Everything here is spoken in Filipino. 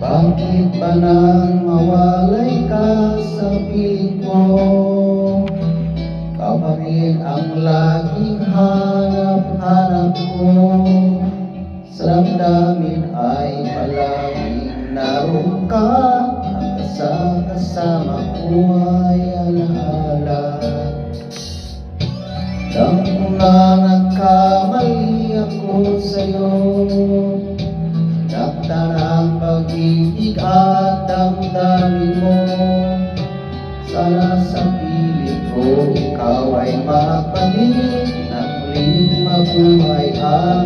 Bakit ba nang mawalay ka sa piling ko? Ikaw pa rin ang laging hanap-hanap ko. Sa damdamin ay palaging naroon ka. Ang kasama ko ay alaala. Alam ko na nagkamali ako sa'yo. Naktan ang pag-ibig at damdamin mo. Sana sa piling ko ikaw ay magbalik. Na muling mabuhay ang